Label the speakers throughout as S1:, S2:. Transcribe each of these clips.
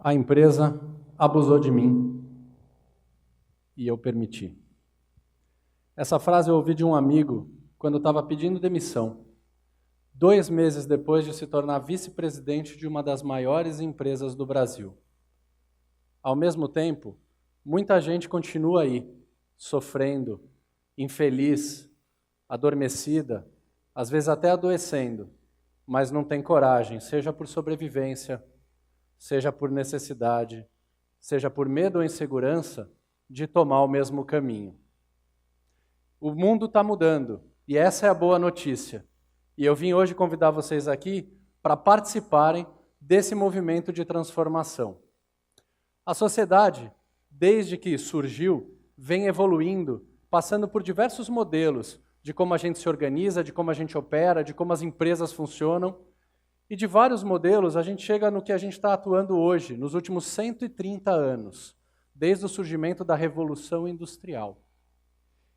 S1: A empresa abusou de mim e eu permiti. Essa frase eu ouvi de um amigo quando estava pedindo demissão, 2 meses depois de se tornar vice-presidente de uma das maiores empresas do Brasil. Ao mesmo tempo, muita gente continua aí, sofrendo, infeliz, adormecida, às vezes até adoecendo, mas não tem coragem, seja por sobrevivência, seja por necessidade, seja por medo ou insegurança, de tomar o mesmo caminho. O mundo está mudando, e essa é a boa notícia. E eu vim hoje convidar vocês aqui para participarem desse movimento de transformação. A sociedade, desde que surgiu, vem evoluindo, passando por diversos modelos de como a gente se organiza, de como a gente opera, de como as empresas funcionam. E de vários modelos, a gente chega no que a gente está atuando hoje, nos últimos 130 anos, desde o surgimento da Revolução Industrial.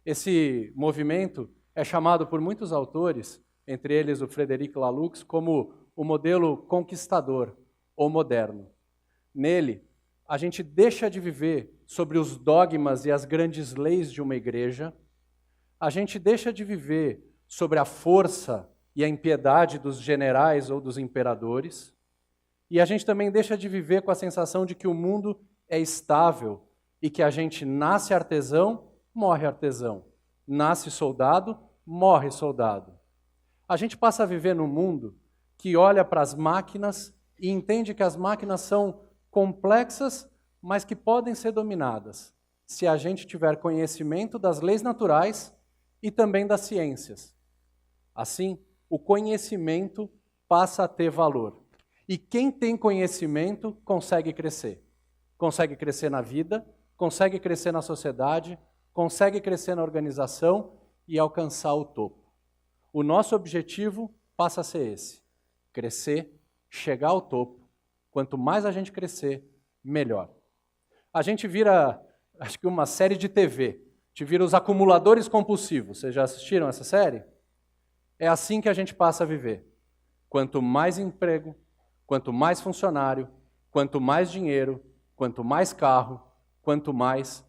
S1: Esse movimento é chamado por muitos autores, entre eles o Frederic Laloux, como o modelo conquistador ou moderno. Nele, a gente deixa de viver sobre os dogmas e as grandes leis de uma igreja, a gente deixa de viver sobre a força e a impiedade dos generais ou dos imperadores, e a gente também deixa de viver com a sensação de que o mundo é estável e que a gente nasce artesão, morre artesão, nasce soldado, morre soldado. A gente passa a viver num mundo que olha para as máquinas e entende que as máquinas são complexas, mas que podem ser dominadas, se a gente tiver conhecimento das leis naturais e também das ciências. Assim, o conhecimento passa a ter valor. E quem tem conhecimento consegue crescer. Consegue crescer na vida, consegue crescer na sociedade, consegue crescer na organização e alcançar o topo. O nosso objetivo passa a ser esse: crescer, chegar ao topo. Quanto mais a gente crescer, melhor. A gente vira, acho que uma série de TV, te vira os acumuladores compulsivos. Vocês já assistiram essa série? É assim que a gente passa a viver. Quanto mais emprego, quanto mais funcionário, quanto mais dinheiro, quanto mais carro, quanto mais.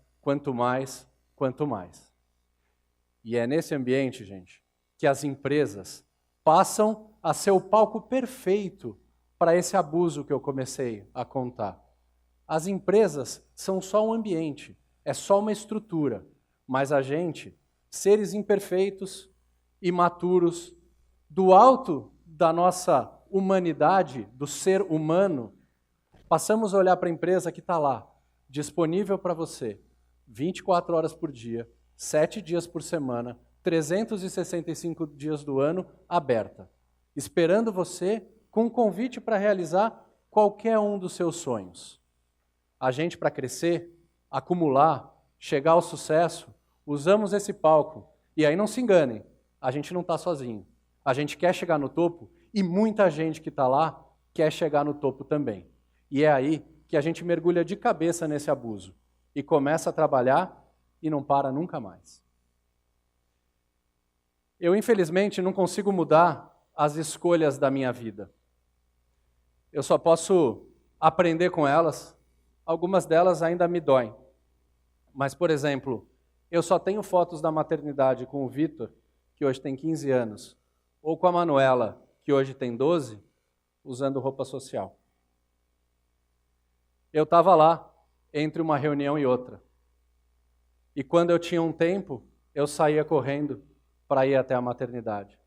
S1: E é nesse ambiente, gente, que as empresas passam a ser o palco perfeito para esse abuso que eu comecei a contar. As empresas são só um ambiente, é só uma estrutura, mas a gente, seres imperfeitos, imaturos, do alto da nossa humanidade, do ser humano, passamos a olhar para a empresa que está lá, disponível para você, 24 horas por dia, 7 dias por semana, 365 dias do ano, aberta, esperando você com um convite para realizar qualquer um dos seus sonhos. A gente, para crescer, acumular, chegar ao sucesso, usamos esse palco. E aí não se enganem, a gente não está sozinho. A gente quer chegar no topo e muita gente que está lá quer chegar no topo também. E é aí que a gente mergulha de cabeça nesse abuso e começa a trabalhar e não para nunca mais. Eu, infelizmente, não consigo mudar as escolhas da minha vida. Eu só posso aprender com elas. Algumas delas ainda me doem. Mas, por exemplo, eu só tenho fotos da maternidade com o Vitor, que hoje tem 15 anos, ou com a Manuela, que hoje tem 12, usando roupa social. Eu estava lá, entre uma reunião e outra. E quando eu tinha um tempo, eu saía correndo para ir até a maternidade.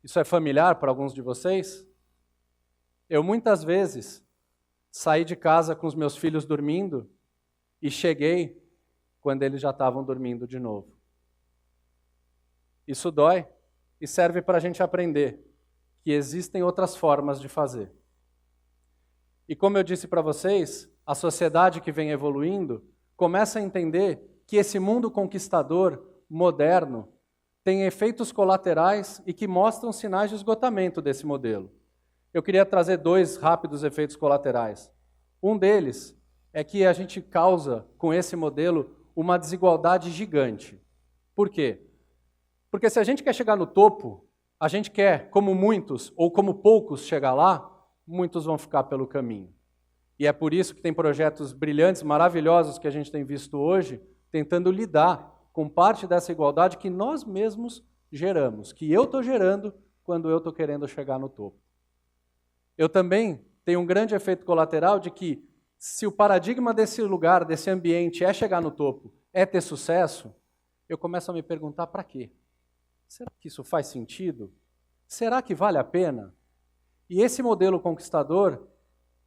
S1: Isso é familiar para alguns de vocês? Eu muitas vezes saí de casa com os meus filhos dormindo e cheguei quando eles já estavam dormindo de novo. Isso dói e serve para a gente aprender que existem outras formas de fazer. E como eu disse para vocês, a sociedade que vem evoluindo começa a entender que esse mundo conquistador, moderno, tem efeitos colaterais e que mostram sinais de esgotamento desse modelo. Eu queria trazer 2 rápidos efeitos colaterais. Um deles é que a gente causa, com esse modelo, uma desigualdade gigante. Por quê? Porque se a gente quer chegar no topo, a gente quer, como muitos ou como poucos, chegar lá, muitos vão ficar pelo caminho. E é por isso que tem projetos brilhantes, maravilhosos que a gente tem visto hoje, tentando lidar com parte dessa igualdade que nós mesmos geramos, que eu estou gerando quando eu estou querendo chegar no topo. Eu também tenho um grande efeito colateral de que, se o paradigma desse lugar, desse ambiente é chegar no topo, é ter sucesso, eu começo a me perguntar para quê? Será que isso faz sentido? Será que vale a pena? E esse modelo conquistador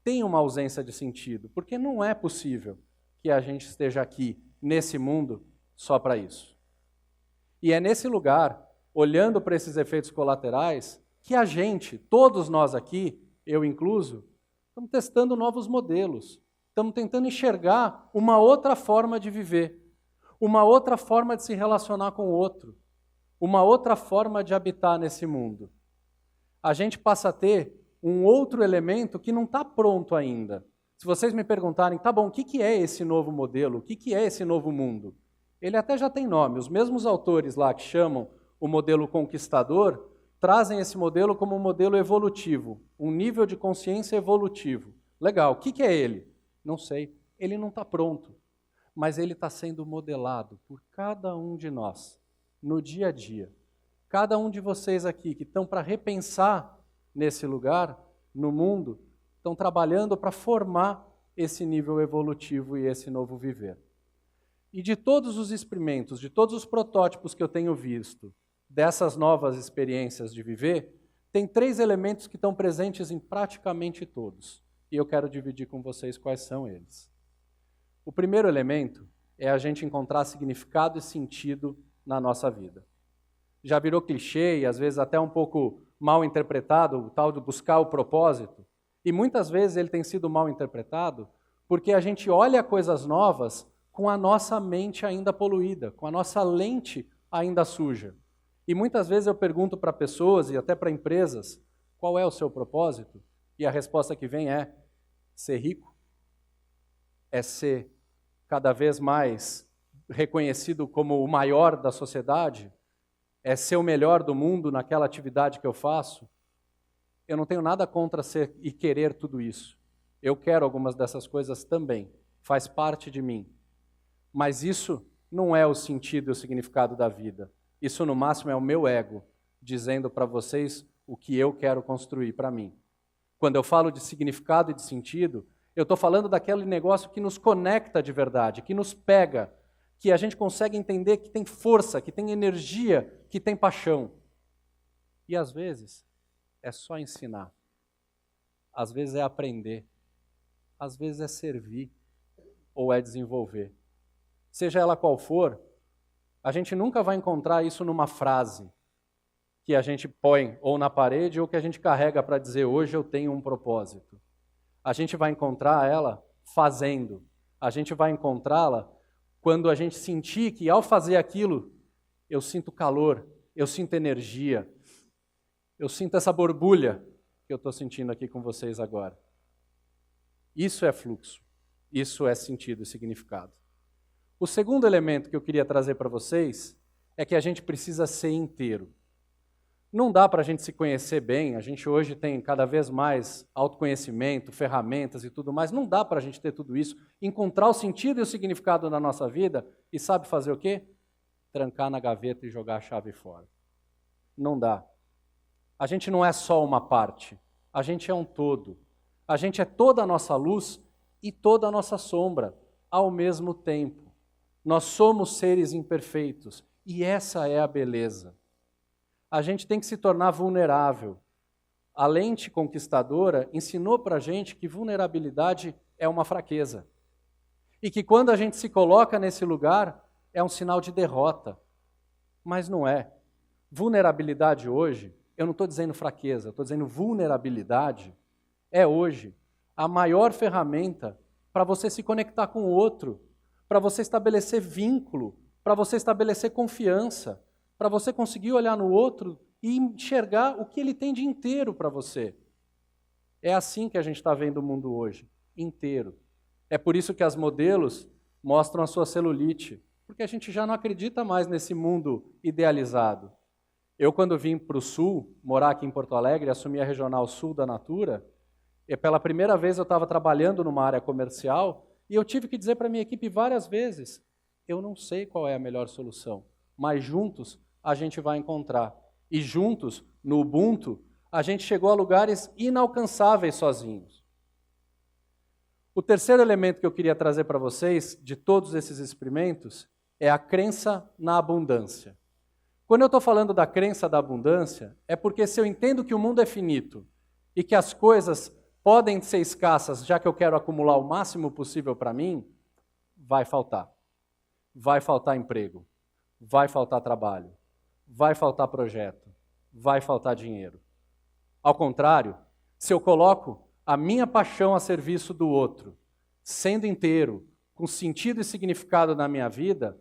S1: tem uma ausência de sentido, porque não é possível que a gente esteja aqui, nesse mundo, só para isso. E é nesse lugar, olhando para esses efeitos colaterais, que a gente, todos nós aqui, eu incluso, estamos testando novos modelos, estamos tentando enxergar uma outra forma de viver, uma outra forma de se relacionar com o outro, uma outra forma de habitar nesse mundo. A gente passa a ter um outro elemento que não está pronto ainda. Se vocês me perguntarem, tá bom, o que é esse novo modelo? O que é esse novo mundo? Ele até já tem nome. Os mesmos autores lá que chamam o modelo conquistador, trazem esse modelo como um modelo evolutivo, um nível de consciência evolutivo. Legal, o que é ele? Não sei. Ele não está pronto, mas ele está sendo modelado por cada um de nós, no dia a dia. Cada um de vocês aqui que estão para repensar nesse lugar, no mundo, estão trabalhando para formar esse nível evolutivo e esse novo viver. E de todos os experimentos, de todos os protótipos que eu tenho visto, dessas novas experiências de viver, tem 3 elementos que estão presentes em praticamente todos. E eu quero dividir com vocês quais são eles. O primeiro elemento é a gente encontrar significado e sentido na nossa vida. Já virou clichê e às vezes até um pouco mal interpretado, o tal de buscar o propósito. E muitas vezes ele tem sido mal interpretado porque a gente olha coisas novas com a nossa mente ainda poluída, com a nossa lente ainda suja. E muitas vezes eu pergunto para pessoas e até para empresas, qual é o seu propósito? E a resposta que vem é ser rico, é ser cada vez mais reconhecido como o maior da sociedade, é ser o melhor do mundo naquela atividade que eu faço. Eu não tenho nada contra ser e querer tudo isso. Eu quero algumas dessas coisas também, faz parte de mim. Mas isso não é o sentido e o significado da vida. Isso, no máximo, é o meu ego, dizendo para vocês o que eu quero construir para mim. Quando eu falo de significado e de sentido, eu estou falando daquele negócio que nos conecta de verdade, que nos pega, que a gente consegue entender que tem força, que tem energia, que tem paixão. E às vezes é só ensinar. Às vezes é aprender. Às vezes é servir ou é desenvolver. Seja ela qual for, a gente nunca vai encontrar isso numa frase que a gente põe ou na parede ou que a gente carrega para dizer hoje eu tenho um propósito. A gente vai encontrar ela fazendo. A gente vai encontrá-la quando a gente sentir que ao fazer aquilo eu sinto calor, eu sinto energia, eu sinto essa borbulha que eu estou sentindo aqui com vocês agora. Isso é fluxo, isso é sentido e significado. O segundo elemento que eu queria trazer para vocês é que a gente precisa ser inteiro. Não dá para a gente se conhecer bem, a gente hoje tem cada vez mais autoconhecimento, ferramentas e tudo mais, não dá para a gente ter tudo isso, encontrar o sentido e o significado na nossa vida e sabe fazer o quê? Trancar na gaveta e jogar a chave fora. Não dá. A gente não é só uma parte, a gente é um todo. A gente é toda a nossa luz e toda a nossa sombra ao mesmo tempo. Nós somos seres imperfeitos e essa é a beleza. A gente tem que se tornar vulnerável. A lente conquistadora ensinou para a gente que vulnerabilidade é uma fraqueza. E que quando a gente se coloca nesse lugar, é um sinal de derrota. Mas não é. Vulnerabilidade hoje, eu não estou dizendo fraqueza, eu estou dizendo vulnerabilidade, é hoje a maior ferramenta para você se conectar com o outro, para você estabelecer vínculo, para você estabelecer confiança, para você conseguir olhar no outro e enxergar o que ele tem de inteiro para você. É assim que a gente está vendo o mundo hoje, inteiro. É por isso que as modelos mostram a sua celulite, porque a gente já não acredita mais nesse mundo idealizado. Eu, quando vim para o Sul, morar aqui em Porto Alegre, assumi a Regional Sul da Natura, E pela primeira vez eu estava trabalhando numa área comercial e eu tive que dizer para a minha equipe várias vezes, eu não sei qual é a melhor solução, mas juntos a gente vai encontrar. E juntos, no Ubuntu, a gente chegou a lugares inalcançáveis sozinhos. O terceiro elemento que eu queria trazer para vocês, de todos esses experimentos, é a crença na abundância. Quando eu estou falando da crença da abundância, é porque se eu entendo que o mundo é finito e que as coisas podem ser escassas, já que eu quero acumular o máximo possível para mim, vai faltar. Vai faltar emprego, vai faltar trabalho, vai faltar projeto, vai faltar dinheiro. Ao contrário, se eu coloco a minha paixão a serviço do outro, sendo inteiro, com sentido e significado na minha vida,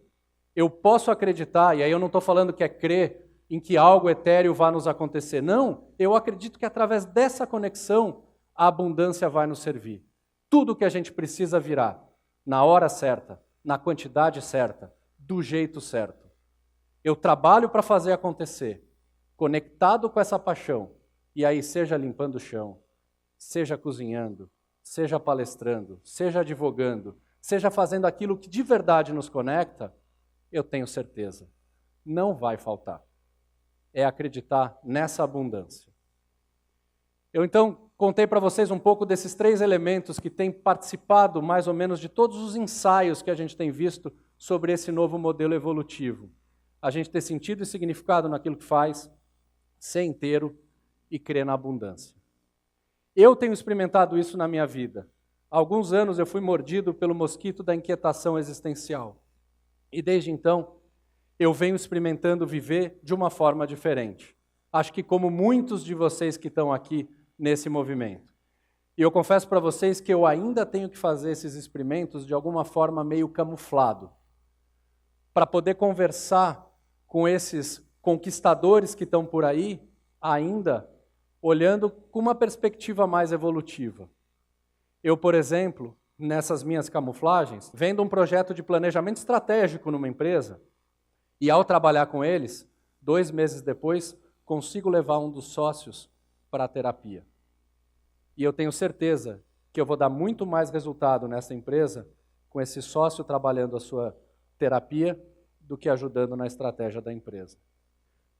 S1: eu posso acreditar, e aí eu não estou falando que é crer em que algo etéreo vai nos acontecer. Não, eu acredito que através dessa conexão a abundância vai nos servir. Tudo que a gente precisa virá na hora certa, na quantidade certa, do jeito certo. Eu trabalho para fazer acontecer, conectado com essa paixão, e aí seja limpando o chão, seja cozinhando, seja palestrando, seja advogando, seja fazendo aquilo que de verdade nos conecta, eu tenho certeza, não vai faltar. É acreditar nessa abundância. Eu então contei para vocês um pouco desses 3 elementos que têm participado mais ou menos de todos os ensaios que a gente tem visto sobre esse novo modelo evolutivo. A gente ter sentido e significado naquilo que faz, ser inteiro e crer na abundância. Eu tenho experimentado isso na minha vida. Há alguns anos eu fui mordido pelo mosquito da inquietação existencial. E desde então, eu venho experimentando viver de uma forma diferente. Acho que como muitos de vocês que estão aqui nesse movimento. E eu confesso para vocês que eu ainda tenho que fazer esses experimentos de alguma forma meio camuflado, para poder conversar com esses conquistadores que estão por aí, ainda olhando com uma perspectiva mais evolutiva. Eu, por exemplo, nessas minhas camuflagens, vendo um projeto de planejamento estratégico numa empresa, e ao trabalhar com eles, 2 meses depois, consigo levar um dos sócios para a terapia. E eu tenho certeza que eu vou dar muito mais resultado nessa empresa com esse sócio trabalhando a sua terapia do que ajudando na estratégia da empresa.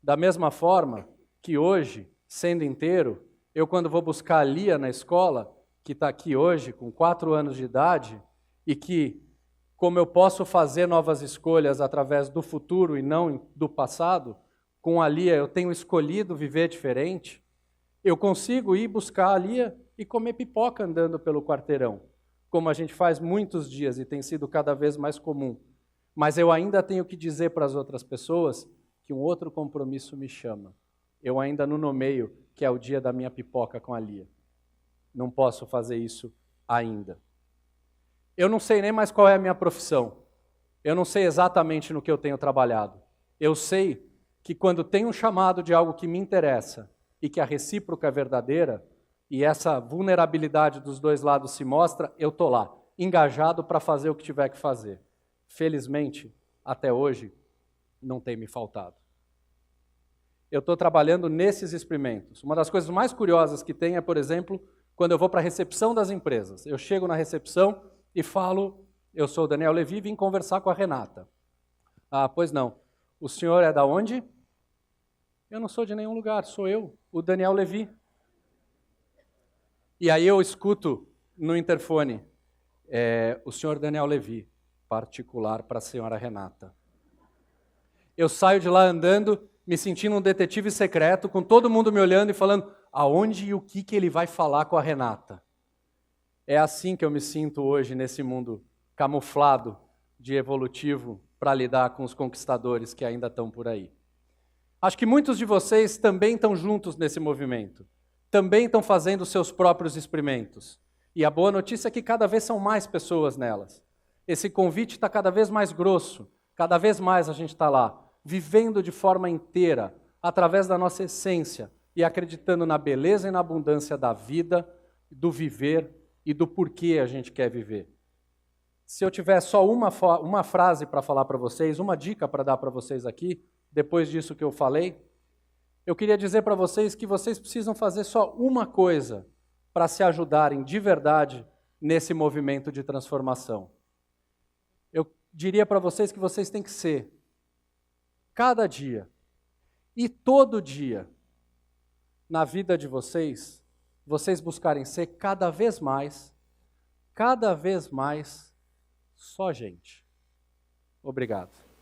S1: Da mesma forma que hoje, sendo inteiro, eu quando vou buscar a Lia na escola, que está aqui hoje com 4 anos de idade, e que, como eu posso fazer novas escolhas através do futuro e não do passado, com a Lia eu tenho escolhido viver diferente, eu consigo ir buscar a Lia e comer pipoca andando pelo quarteirão, como a gente faz muitos dias e tem sido cada vez mais comum. Mas eu ainda tenho que dizer para as outras pessoas que um outro compromisso me chama. Eu ainda não nomeio que é o dia da minha pipoca com a Lia. Não posso fazer isso ainda. Eu não sei nem mais qual é a minha profissão. Eu não sei exatamente no que eu tenho trabalhado. Eu sei que quando tem um chamado de algo que me interessa e que a recíproca é verdadeira, e essa vulnerabilidade dos 2 lados se mostra, eu estou lá, engajado para fazer o que tiver que fazer. Felizmente, até hoje, não tem me faltado. Eu estou trabalhando nesses experimentos. Uma das coisas mais curiosas que tem é, por exemplo, quando eu vou para a recepção das empresas. Eu chego na recepção e falo, eu sou o Daniel Levy, vim conversar com a Renata. Ah, pois não. O senhor é da onde? Eu não sou de nenhum lugar, sou eu, o Daniel Levy. E aí eu escuto no interfone, o senhor Daniel Levy, particular para a senhora Renata. Eu saio de lá andando, me sentindo um detetive secreto, com todo mundo me olhando e falando aonde e o que ele vai falar com a Renata. É assim que eu me sinto hoje nesse mundo camuflado de evolutivo para lidar com os conquistadores que ainda estão por aí. Acho que muitos de vocês também estão juntos nesse movimento. Também estão fazendo seus próprios experimentos. E a boa notícia é que cada vez são mais pessoas nelas. Esse convite está cada vez mais grosso, cada vez mais a gente está lá, vivendo de forma inteira, através da nossa essência, e acreditando na beleza e na abundância da vida, do viver e do porquê a gente quer viver. Se eu tiver só uma frase para falar para vocês, uma dica para dar para vocês aqui, depois disso que eu falei, eu queria dizer para vocês que vocês precisam fazer só uma coisa para se ajudarem de verdade nesse movimento de transformação. Eu diria para vocês que vocês têm que ser, cada dia e todo dia, na vida de vocês buscarem ser cada vez mais, só gente. Obrigado.